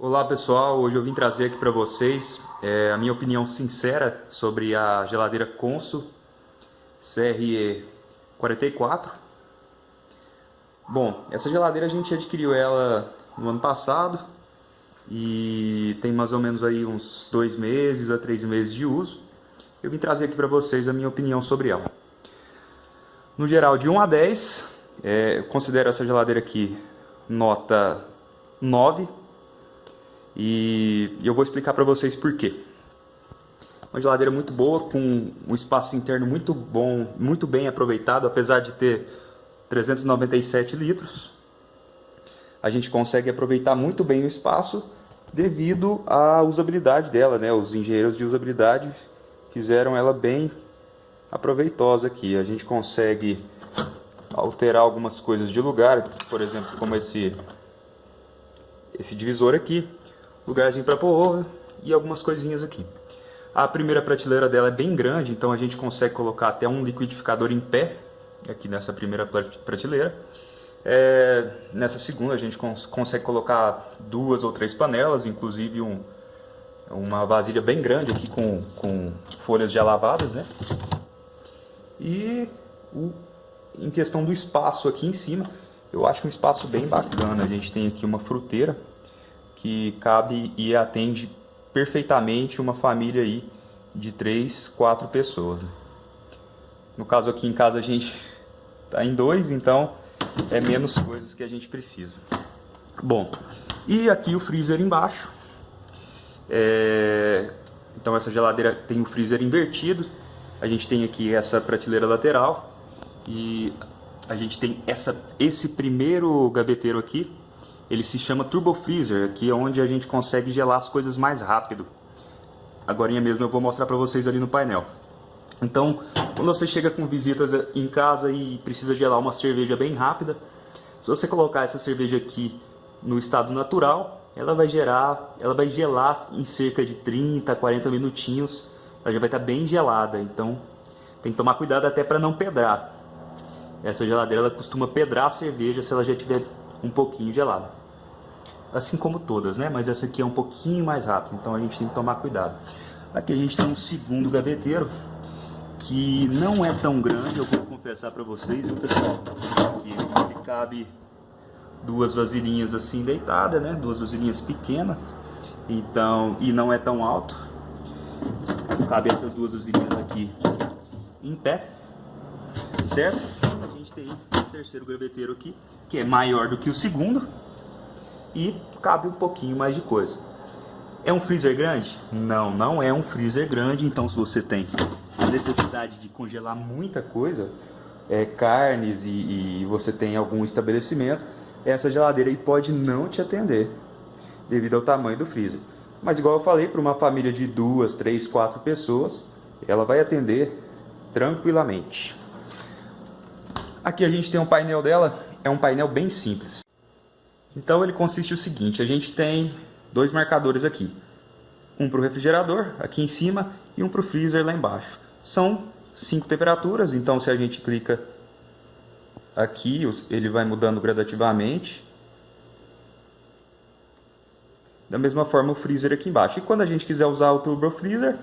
Olá pessoal, hoje eu vim trazer aqui para vocês a minha opinião sincera sobre a geladeira Consul CRE 44. Bom, essa geladeira a gente adquiriu ela no ano passado e tem mais ou menos aí uns 2 meses a 3 meses de uso. Eu vim trazer aqui para vocês a minha opinião sobre ela. No geral, de 1 a 10, eu considero essa geladeira aqui nota 9. E eu vou explicar para vocês por quê. Uma geladeira muito boa, com um espaço interno muito bom, muito bem aproveitado, apesar de ter 397 litros. A gente consegue aproveitar muito bem o espaço devido à usabilidade dela, né? Os engenheiros de usabilidade fizeram ela bem aproveitosa aqui. A gente consegue alterar algumas coisas de lugar, por exemplo, como esse divisor aqui. Lugarzinho para pôr ovo e algumas coisinhas aqui. A primeira prateleira dela é bem grande, então a gente consegue colocar até um liquidificador em pé aqui nessa primeira prateleira. Nessa segunda a gente consegue colocar 2 ou 3 panelas, inclusive uma vasilha bem grande aqui com folhas já lavadas, né? E em questão do espaço aqui em cima, eu acho um espaço bem bacana. A gente tem aqui uma fruteira que cabe e atende perfeitamente uma família aí de 3, 4 pessoas. No caso aqui em casa a gente está em 2, então é menos coisas que a gente precisa. Bom, e aqui o freezer embaixo. Então essa geladeira tem o freezer invertido. A gente tem aqui essa prateleira lateral e a gente tem esse primeiro gaveteiro aqui. Ele se chama Turbo Freezer, aqui é onde a gente consegue gelar as coisas mais rápido. Agora mesmo eu vou mostrar para vocês ali no painel. Então, quando você chega com visitas em casa e precisa gelar uma cerveja bem rápida, se você colocar essa cerveja aqui no estado natural, ela vai gelar em cerca de 30, 40 minutinhos. Ela já vai estar bem gelada, então tem que tomar cuidado até para não pedrar. Essa geladeira ela costuma pedrar a cerveja se ela já estiver um pouquinho gelada. Assim como todas, né? Mas essa aqui é um pouquinho mais rápida, então a gente tem que tomar cuidado. Aqui a gente tem um segundo gaveteiro, que não é tão grande, eu vou confessar para vocês, viu, pessoal? Aqui ele cabe 2 vasilhinhas assim deitadas, né? 2 vasilhinhas pequenas, então, e não é tão alto. Cabe essas 2 vasilhinhas aqui em pé, certo? A gente tem o terceiro gaveteiro aqui, que é maior do que o segundo e cabe um pouquinho mais de coisa. É um freezer grande? Não, não é um freezer grande. Então se você tem a necessidade de congelar muita coisa, carnes e você tem algum estabelecimento, essa geladeira aí pode não te atender devido ao tamanho do freezer. Mas igual eu falei, para uma família de 2, 3, 4 pessoas, ela vai atender tranquilamente. Aqui a gente tem um painel dela, é um painel bem simples. Então ele consiste o seguinte, a gente tem 2 marcadores aqui. Um para o refrigerador, aqui em cima, e um para o freezer lá embaixo. São 5 temperaturas, então se a gente clica aqui, ele vai mudando gradativamente. Da mesma forma o freezer aqui embaixo. E quando a gente quiser usar o Turbo Freezer,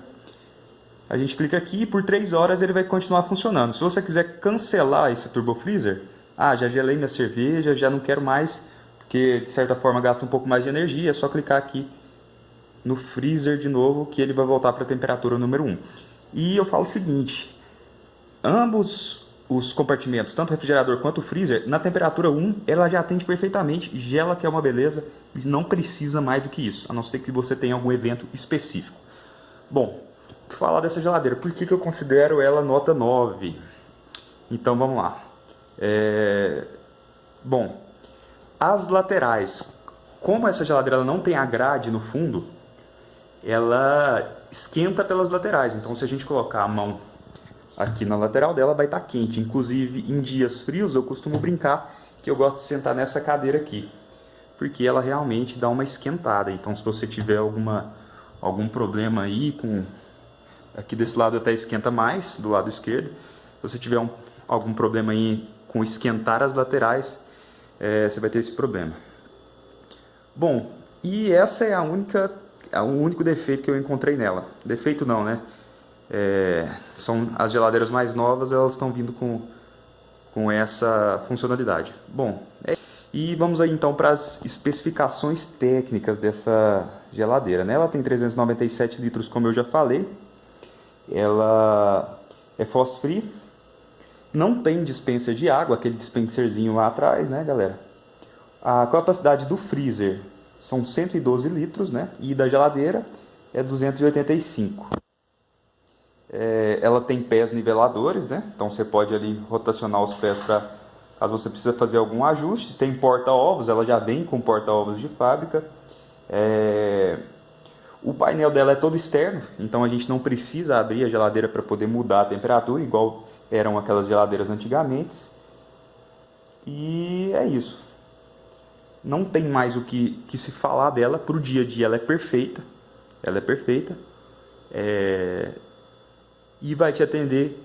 a gente clica aqui e por 3 horas ele vai continuar funcionando. Se você quiser cancelar esse Turbo Freezer, já gelei minha cerveja, já não quero mais, porque de certa forma gasta um pouco mais de energia, é só clicar aqui no freezer de novo que ele vai voltar para a temperatura número 1. E eu falo o seguinte, ambos os compartimentos, tanto o refrigerador quanto o freezer, na temperatura 1 ela já atende perfeitamente, gela que é uma beleza, e não precisa mais do que isso, a não ser que você tenha algum evento específico. Bom, vou falar dessa geladeira, por que eu considero ela nota 9? Então vamos lá. Bom, as laterais, como essa geladeira ela não tem a grade no fundo, ela esquenta pelas laterais. Então se a gente colocar a mão aqui na lateral dela, vai estar quente. Inclusive em dias frios eu costumo brincar que eu gosto de sentar nessa cadeira aqui, porque ela realmente dá uma esquentada. Então se você tiver algum problema aí aqui desse lado até esquenta mais, do lado esquerdo. Se você tiver algum problema aí com esquentar as laterais, você vai ter esse problema. Bom, E essa é o único defeito que eu encontrei nela. Defeito não, né? São as geladeiras mais novas, elas estão vindo com essa funcionalidade. Bom, e vamos aí então para as especificações técnicas dessa geladeira, né? Ela tem 397 litros, como eu já falei. Ela é frost-free. Não tem dispenser de água, aquele dispenserzinho lá atrás, né, galera? A capacidade do freezer são 112 litros, né? E da geladeira é 285. Ela tem pés niveladores, né? Então você pode ali rotacionar os pés para caso você precisa fazer algum ajuste. Tem porta-ovos, ela já vem com porta-ovos de fábrica. O painel dela é todo externo, então a gente não precisa abrir a geladeira para poder mudar a temperatura, igual eram aquelas geladeiras antigamente. E é isso. Não tem mais o que se falar dela. Para o dia a dia ela é perfeita. Ela é perfeita. E vai te atender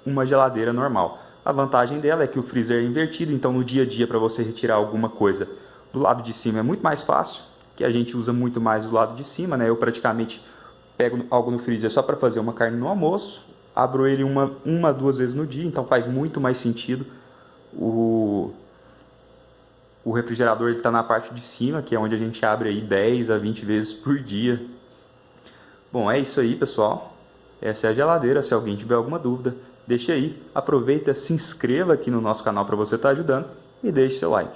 uma geladeira normal. A vantagem dela é que o freezer é invertido, então no dia a dia para você retirar alguma coisa do lado de cima é muito mais fácil, que a gente usa muito mais do lado de cima, né? Eu praticamente pego algo no freezer só para fazer uma carne no almoço, abro ele uma, 2 vezes no dia, então faz muito mais sentido. O refrigerador está na parte de cima, que é onde a gente abre aí 10 a 20 vezes por dia. Bom, é isso aí, pessoal. Essa é a geladeira. Se alguém tiver alguma dúvida, deixe aí. Aproveita, se inscreva aqui no nosso canal para você estar ajudando e deixe seu like.